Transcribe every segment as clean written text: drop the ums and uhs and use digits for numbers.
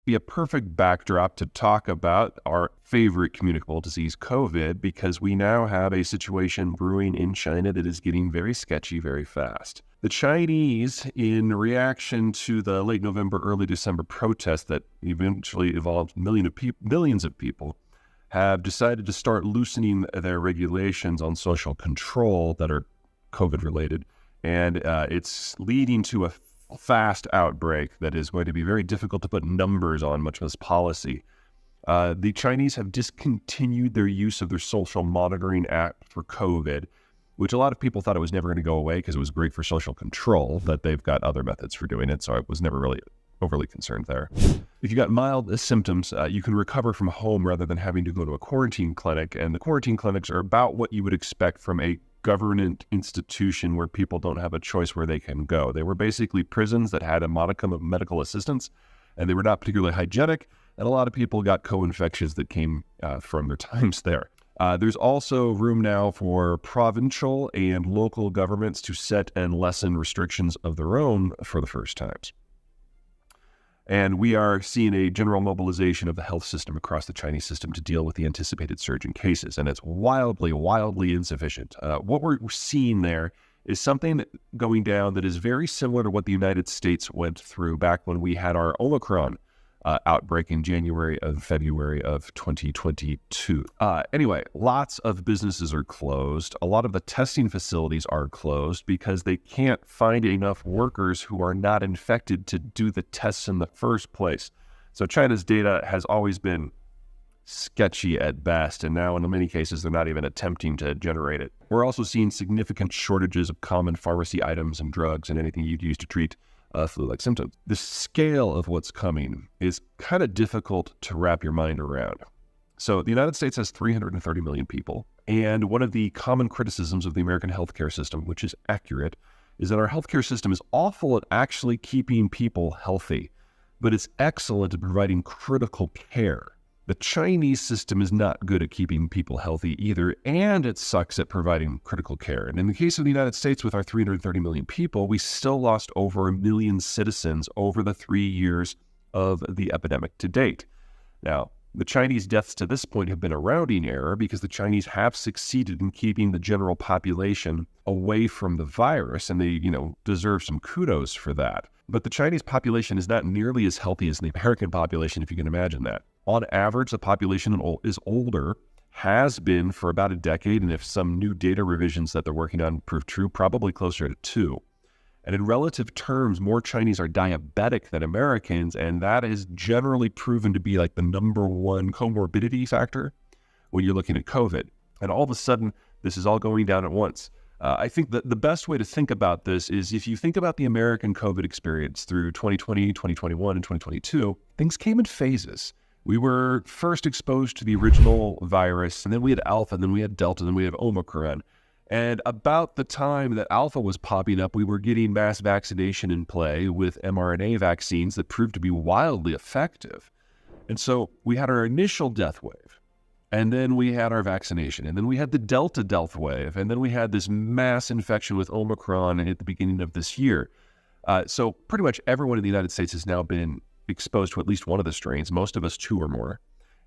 be a perfect backdrop to talk about our favorite communicable disease, COVID, because we now have a situation brewing in China that is getting very sketchy very fast. The Chinese, in reaction to the late November, early December protests that eventually involved millions of people, have decided to start loosening their regulations on social control that are COVID-related, and it's leading to a fast outbreak that is going to be very difficult to put numbers on, much less policy. The Chinese have discontinued their use of their social monitoring app for COVID, which a lot of people thought it was never going to go away because it was great for social control, but they've got other methods for doing it, so I was never really overly concerned there. If you got mild symptoms, you can recover from home rather than having to go to a quarantine clinic, and the quarantine clinics are about what you would expect from a government institution where people don't have a choice where they can go. They were basically prisons that had a modicum of medical assistance, and they were not particularly hygienic, and a lot of people got co-infections that came from their times there. There's also room now for provincial and local governments to set and lessen restrictions of their own for the first times. And we are seeing a general mobilization of the health system across the Chinese system to deal with the anticipated surge in cases. And it's wildly, wildly insufficient. What we're seeing there is something going down that is very similar to what the United States went through back when we had our Omicron outbreak in January and February of 2022. Anyway, lots of businesses are closed. A lot of the testing facilities are closed because they can't find enough workers who are not infected to do the tests in the first place. So China's data has always been sketchy at best, and now in many cases they're not even attempting to generate it. We're also seeing significant shortages of common pharmacy items and drugs and anything you'd use to treat flu-like symptoms. The scale of what's coming is kind of difficult to wrap your mind around. So the United States has 330 million people, and one of the common criticisms of the American healthcare system, which is accurate, is that our healthcare system is awful at actually keeping people healthy, but it's excellent at providing critical care. The Chinese system is not good at keeping people healthy either, and it sucks at providing critical care. And in the case of the United States, with our 330 million people, we still lost over 1 million citizens over the 3 years of the epidemic to date. Now, the Chinese deaths to this point have been a rounding error because the Chinese have succeeded in keeping the general population away from the virus, and they, deserve some kudos for that. But the Chinese population is not nearly as healthy as the American population, if you can imagine that. On average, the population is older, has been for about a decade, and if some new data revisions that they're working on prove true, probably closer to 2. And in relative terms, more Chinese are diabetic than Americans, and that is generally proven to be like the #1 comorbidity factor when you're looking at COVID. And all of a sudden, this is all going down at once. I think that the best way to think about this is if you think about the American COVID experience through 2020, 2021, and 2022, things came in phases. We were first exposed to the original virus, and then we had Alpha, and then we had Delta, and then we had Omicron. And about the time that Alpha was popping up, we were getting mass vaccination in play with mRNA vaccines that proved to be wildly effective. And so we had our initial death wave, and then we had our vaccination, and then we had the Delta death wave, and then we had this mass infection with Omicron at the beginning of this year. So pretty much everyone in the United States has now been exposed to at least one of the strains, most of us 2 or more.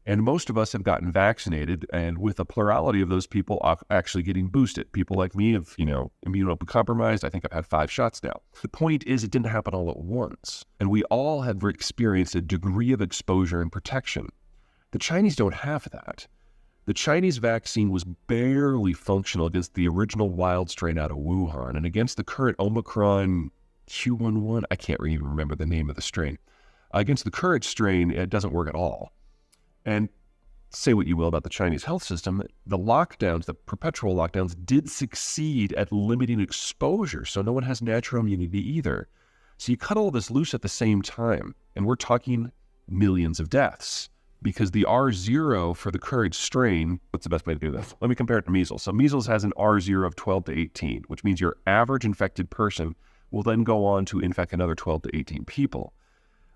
And most of us have gotten vaccinated, and with a plurality of those people actually getting boosted. People like me have, immunocompromised. I think I've had 5 shots now. The point is it didn't happen all at once. And we all have experienced a degree of exposure and protection. The Chinese don't have that. The Chinese vaccine was barely functional against the original wild strain out of Wuhan, and against the current Omicron Q11, I can't even remember the name of the strain. Against the current strain, it doesn't work at all. And say what you will about the Chinese health system, the lockdowns, the perpetual lockdowns, did succeed at limiting exposure, so no one has natural immunity either. So you cut all this loose at the same time, and we're talking millions of deaths. Because the R0 for the current strain, what's the best way to do this? Let me compare it to measles. So measles has an R0 of 12 to 18, which means your average infected person will then go on to infect another 12 to 18 people.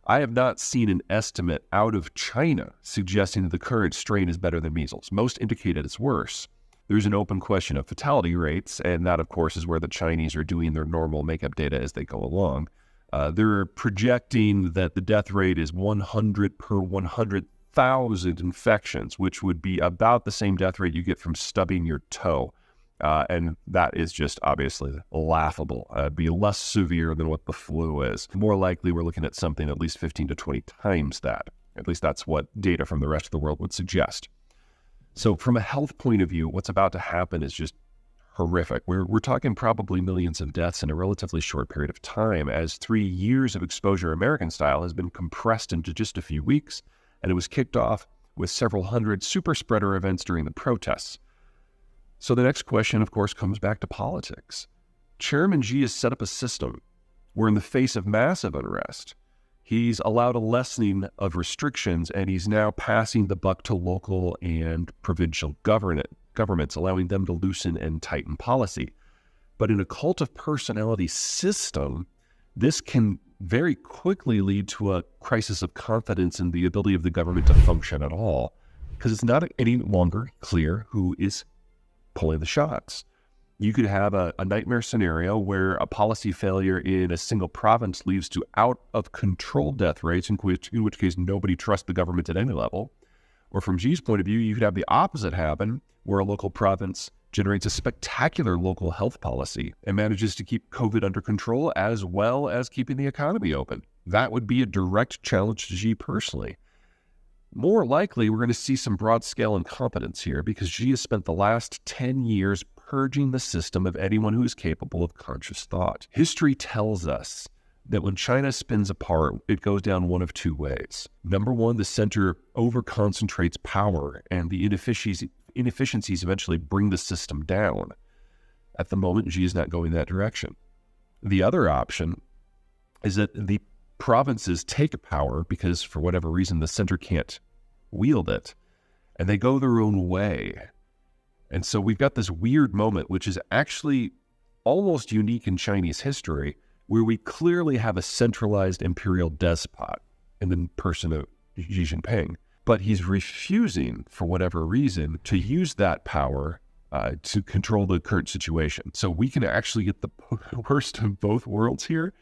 I have not seen an estimate out of China suggesting that the current strain is better than measles. Most indicate it's worse. There's an open question of fatality rates, and that, of course, is where the Chinese are doing their normal makeup data as they go along. They're projecting that the death rate is 100 per 100,000 infections, which would be about the same death rate you get from stubbing your toe. And that is just obviously laughable. It'd be less severe than what the flu is. More likely, we're looking at something at least 15 to 20 times that. At least that's what data from the rest of the world would suggest. So from a health point of view, what's about to happen is just horrific. We're talking probably millions of deaths in a relatively short period of time, as 3 years of exposure American style has been compressed into just a few weeks, and it was kicked off with several hundred super spreader events during the protests. So the next question, of course, comes back to politics. Chairman Xi has set up a system where in the face of massive unrest, he's allowed a lessening of restrictions, and he's now passing the buck to local and provincial governments, allowing them to loosen and tighten policy. But in a cult of personality system, this can very quickly lead to a crisis of confidence in the ability of the government to function at all, because it's not any longer clear who is pulling the shots. You could have a nightmare scenario where a policy failure in a single province leads to out-of-control death rates, in which case nobody trusts the government at any level. Or from Xi's point of view, you could have the opposite happen, where a local province generates a spectacular local health policy and manages to keep COVID under control as well as keeping the economy open. That would be a direct challenge to Xi personally. More likely, we're going to see some broad-scale incompetence here because Xi has spent the last 10 years purging the system of anyone who is capable of conscious thought. History tells us that when China spins apart, it goes down one of two ways. Number one, the center over-concentrates power, and the inefficiencies eventually bring the system down. At the moment, Xi is not going that direction. The other option is that the provinces take power because, for whatever reason, the center can't wield it, and they go their own way. And so we've got this weird moment, which is actually almost unique in Chinese history, where we clearly have a centralized imperial despot in the person of Xi Jinping, but he's refusing, for whatever reason, to use that power to control the current situation. So we can actually get the worst of both worlds here,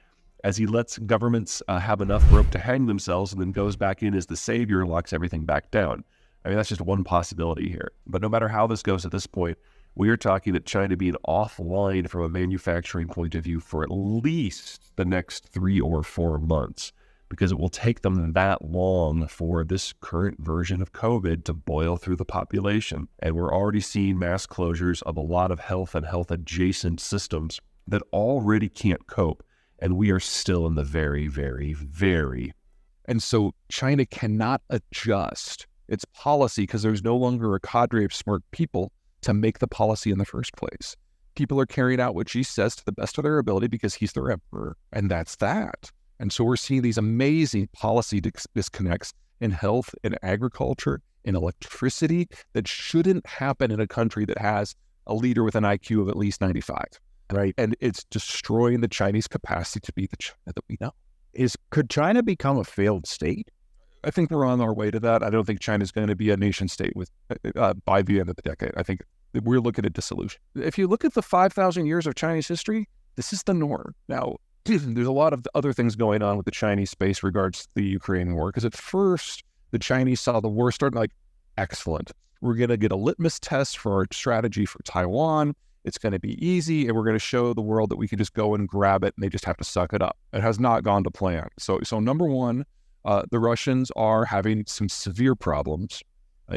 as he lets governments have enough rope to hang themselves and then goes back in as the savior and locks everything back down. I mean, that's just one possibility here. But no matter how this goes at this point, we are talking at China being offline from a manufacturing point of view for at least the next 3 or 4 months, because it will take them that long for this current version of COVID to boil through the population. And we're already seeing mass closures of a lot of health and health adjacent systems that already can't cope. And we are still in the very, very, very. And so China cannot adjust its policy because there's no longer a cadre of smart people to make the policy in the first place. People are carrying out what Xi says to the best of their ability because he's their emperor, and that's that. And so we're seeing these amazing policy disconnects in health, in agriculture, in electricity that shouldn't happen in a country that has a leader with an IQ of at least 95. Right. And it's destroying the Chinese capacity to be the China that we know. Could China become a failed state? I think we're on our way to that. I don't think China's going to be a nation state by the end of the decade. I think we're looking at dissolution. If you look at the 5,000 years of Chinese history, this is the norm. Now, there's a lot of other things going on with the Chinese space regards to the Ukraine war, because at first the Chinese saw the war starting like, excellent. We're going to get a litmus test for our strategy for Taiwan. It's going to be easy, and we're going to show the world that we can just go and grab it, and they just have to suck it up. It has not gone to plan. So number one, the Russians are having some severe problems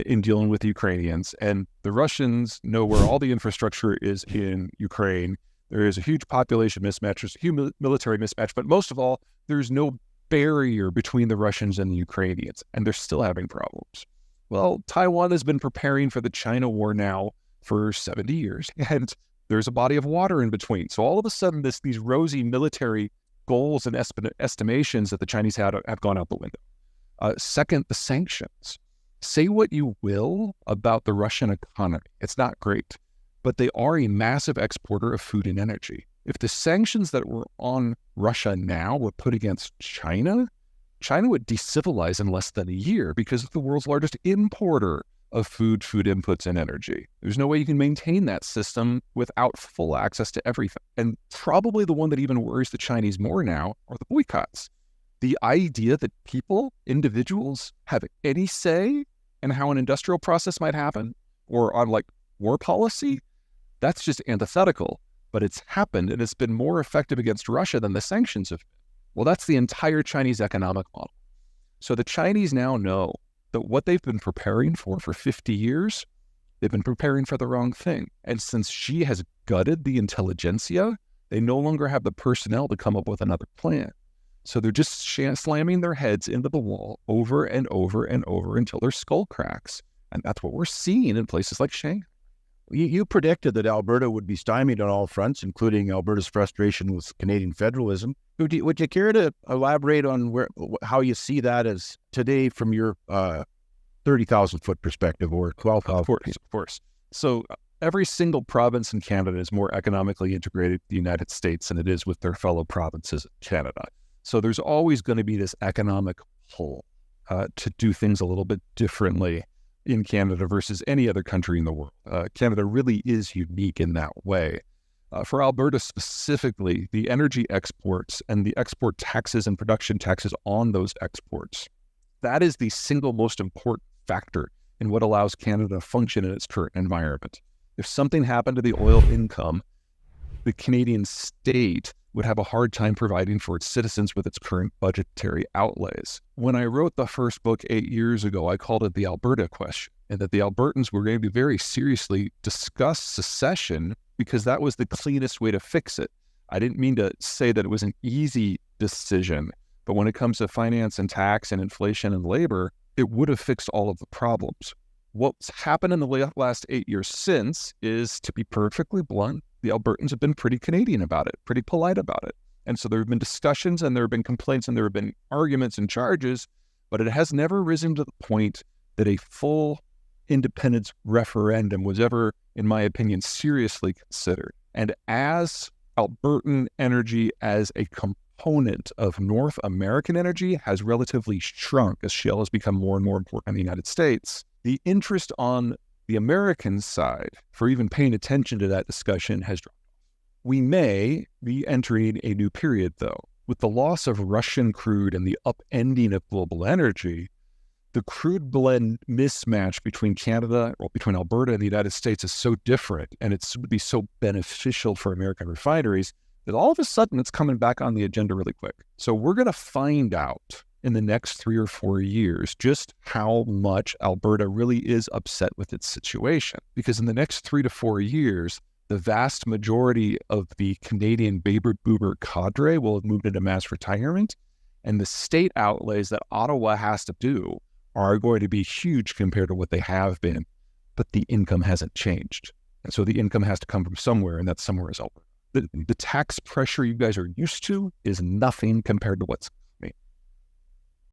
in dealing with the Ukrainians, and the Russians know where all the infrastructure is in Ukraine. There is a huge population mismatch, there's a huge military mismatch, but most of all, there's no barrier between the Russians and the Ukrainians, and they're still having problems. Well, Taiwan has been preparing for the China war now for 70 years, and there's a body of water in between. So all of a sudden, these rosy military goals and estimations that the Chinese have gone out the window. Second, the sanctions. Say what you will about the Russian economy. It's not great, but they are a massive exporter of food and energy. If the sanctions that were on Russia now were put against China, China would decivilize in less than a year because it's the world's largest importer of food inputs, and energy. There's no way you can maintain that system without full access to everything. And probably the one that even worries the Chinese more now are the boycotts. The idea that people, individuals, have any say in how an industrial process might happen or on like war policy, that's just antithetical. But it's happened, and it's been more effective against Russia than the sanctions have been. Well, that's the entire Chinese economic model. So the Chinese now know that what they've been preparing for 50 years, they've been preparing for the wrong thing. And since Xi has gutted the intelligentsia, they no longer have the personnel to come up with another plan. So they're just slamming their heads into the wall over and over and over until their skull cracks. And that's what we're seeing in places like Shanghai. You predicted that Alberta would be stymied on all fronts, including Alberta's frustration with Canadian federalism. Would you care to elaborate on how you see that as today from your 30,000-foot perspective or 12,000? Of course. So every single province in Canada is more economically integrated with the United States than it is with their fellow provinces in Canada. So there's always going to be this economic pull to do things a little bit differently in Canada versus any other country in the world. Canada really is unique in that way. For Alberta specifically, the energy exports and the export taxes and production taxes on those exports, that is the single most important factor in what allows Canada to function in its current environment. If something happened to the oil income, the Canadian state would have a hard time providing for its citizens with its current budgetary outlays. When I wrote the first book 8 years ago, I called it the Alberta question, and that the Albertans were going to very seriously discuss secession because that was the cleanest way to fix it. I didn't mean to say that it was an easy decision, but when it comes to finance and tax and inflation and labor, it would have fixed all of the problems. What's happened in the last 8 years since is, to be perfectly blunt, the Albertans have been pretty Canadian about it, pretty polite about it. And so there have been discussions and there have been complaints and there have been arguments and charges, but it has never risen to the point that a full independence referendum was ever, in my opinion, seriously considered. And as Albertan energy as a component of North American energy has relatively shrunk as shale has become more and more important in the United States, the interest on the American side for even paying attention to that discussion has dropped. We may be entering a new period, though. With the loss of Russian crude and the upending of global energy, the crude blend mismatch between Canada, or between Alberta and the United States is so different, and it would be so beneficial for American refineries that all of a sudden it's coming back on the agenda really quick. So we're going to find out in the next 3 or 4 years just how much Alberta really is upset with its situation. Because in the next 3 to 4 years, the vast majority of the Canadian baby boomer cadre will have moved into mass retirement, and the state outlays that Ottawa has to do are going to be huge compared to what they have been, but the income hasn't changed. And so the income has to come from somewhere, and that somewhere is Alberta. The tax pressure you guys are used to is nothing compared to what's